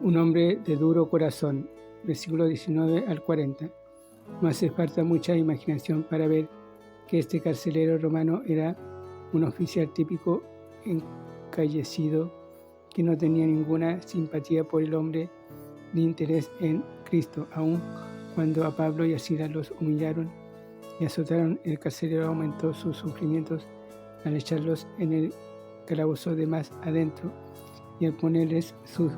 Un hombre de duro corazón, versículo 19 al 40. No hace falta mucha imaginación para ver que este carcelero romano era un oficial típico encallecido que no tenía ninguna simpatía por el hombre ni interés en Cristo. Aun cuando a Pablo y a Silas los humillaron y azotaron, el carcelero aumentó sus sufrimientos al echarlos en el calabozo de más adentro y al ponerles sus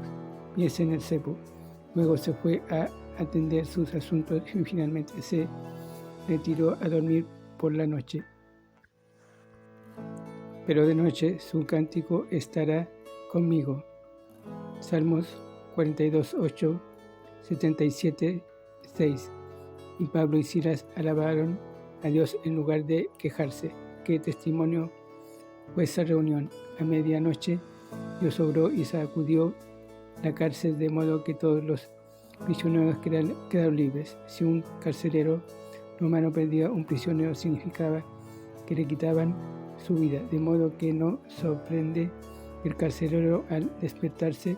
pies en el cepo. Luego se fue a atender sus asuntos y finalmente se retiró a dormir por la noche. Pero de noche su cántico estará conmigo. Salmos 42:8, 77:6. Y Pablo y Silas alabaron a Dios en lugar de quejarse. ¿Qué testimonio fue esa reunión? A medianoche Dios obró y sacudió la cárcel de modo que todos los prisioneros quedaron libres. Si un carcelero romano perdía un prisionero, significaba que le quitaban su vida, de modo que no sorprende que el carcelero al despertarse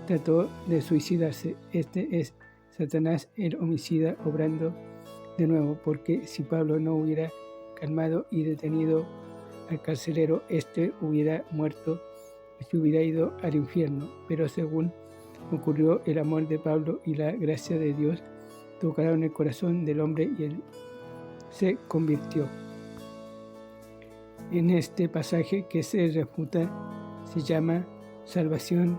trató de suicidarse. Este es Satanás el homicida obrando de nuevo, porque si Pablo no hubiera calmado y detenido al carcelero, este hubiera muerto y se hubiera ido al infierno. Pero según ocurrió, el amor de Pablo y la gracia de Dios tocaron el corazón del hombre y él se convirtió. En este pasaje que se refuta se llama salvación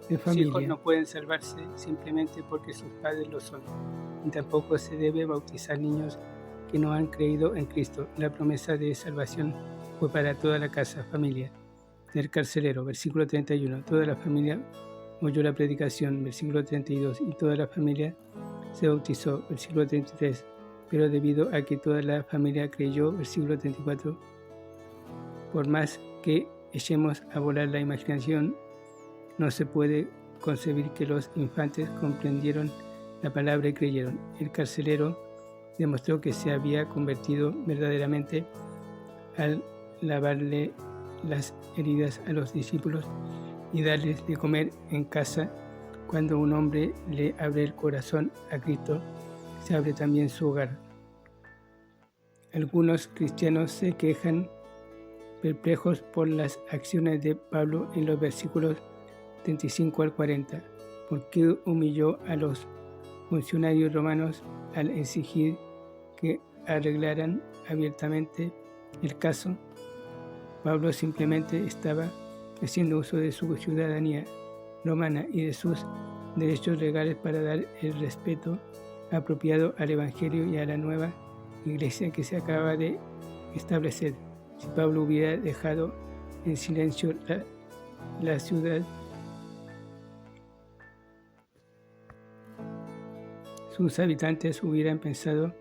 de familia. Los hijos no pueden salvarse simplemente porque sus padres lo son, y tampoco se debe bautizar niños que no han creído en Cristo. La promesa de salvación fue para toda la casa, familia del carcelero, versículo 31. Toda la familia oyó la predicación, versículo 32, y toda la familia se bautizó, versículo 33. Pero debido a que toda la familia creyó, versículo 34, por más que echemos a volar la imaginación, no se puede concebir que los infantes comprendieron la palabra y creyeron. El carcelero demostró que se había convertido verdaderamente al lavarle las heridas a los discípulos y darles de comer en casa. Cuando un hombre le abre el corazón a Cristo, se abre también su hogar. Algunos cristianos se quejan perplejos por las acciones de Pablo en los versículos 35 al 40. ¿Por qué humilló a los funcionarios romanos al exigir que arreglaran abiertamente el caso? Pablo simplemente estaba haciendo uso de su ciudadanía romana y de sus derechos legales para dar el respeto apropiado al Evangelio y a la nueva iglesia que se acaba de establecer. Si Pablo hubiera dejado en silencio la ciudad, sus habitantes hubieran pensado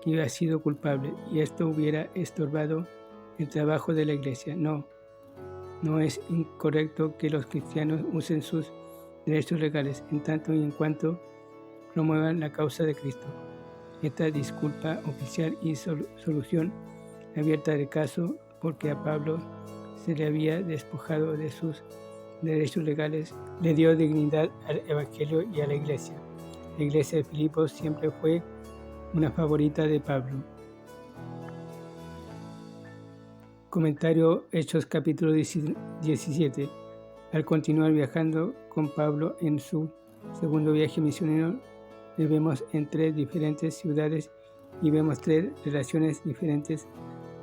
que había sido culpable y esto hubiera estorbado el trabajo de la iglesia. No es incorrecto que los cristianos usen sus derechos legales en tanto y en cuanto promuevan la causa de Cristo. Esta disculpa oficial y solución abierta del caso, porque a Pablo se le había despojado de sus derechos legales, le dio dignidad al Evangelio y a la iglesia. La iglesia de Filipos siempre fue una favorita de Pablo. Comentario Hechos capítulo 17. Al continuar viajando con Pablo en su segundo viaje misionero, le vemos en 3 diferentes ciudades y vemos 3 relaciones diferentes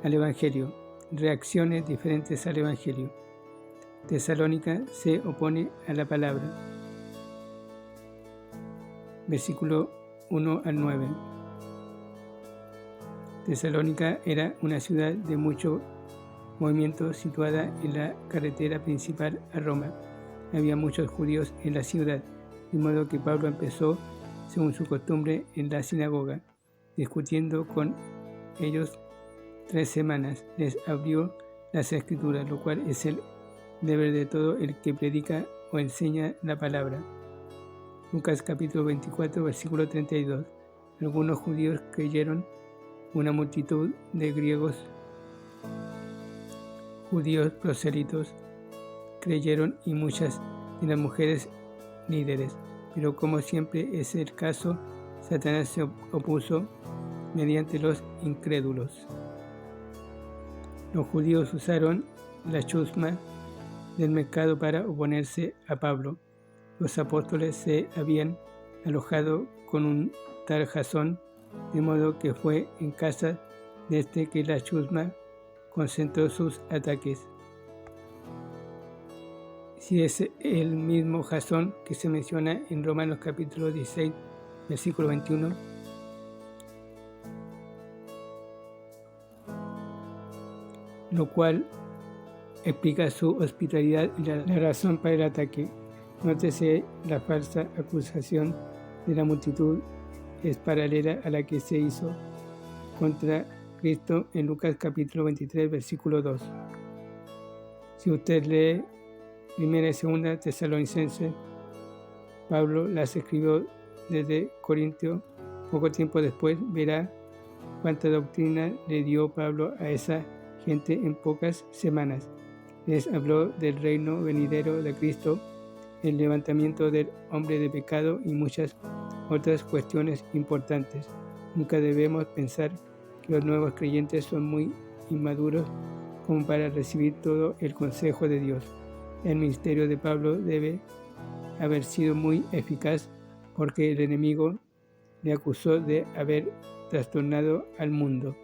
al Evangelio, reacciones diferentes al Evangelio. Tesalónica se opone a la palabra. Versículo 1 al 9. Tesalónica era una ciudad de mucho movimiento situada en la carretera principal a Roma. Había muchos judíos en la ciudad, de modo que Pablo empezó, según su costumbre, en la sinagoga, discutiendo con ellos 3 semanas. Les abrió las Escrituras, lo cual es el deber de todo el que predica o enseña la palabra. Lucas capítulo 24, versículo 32. Algunos judíos creyeron, una multitud de griegos judíos prosélitos creyeron y muchas de las mujeres líderes, pero como siempre es el caso, Satanás se opuso mediante los incrédulos. Los judíos usaron la chusma del mercado para oponerse a Pablo. Los apóstoles se habían alojado con un tal Jasón, de modo que fue en casa de este que la chusma concentró sus ataques. Si es el mismo Jasón que se menciona en Romanos capítulo 16, versículo 21, lo cual explica su hospitalidad y la razón para el ataque. Nótese, la falsa acusación de la multitud es paralela a la que se hizo contra Cristo en Lucas capítulo 23, versículo 2. Si usted lee 1 y 2 Tesalonicenses, Pablo las escribió desde Corintio. Poco tiempo después verá cuánta doctrina le dio Pablo a esa gente en pocas semanas. Les habló del reino venidero de Cristo, el levantamiento del hombre de pecado y muchas otras cuestiones importantes. Nunca debemos pensar que los nuevos creyentes son muy inmaduros como para recibir todo el consejo de Dios. El ministerio de Pablo debe haber sido muy eficaz porque el enemigo le acusó de haber trastornado al mundo.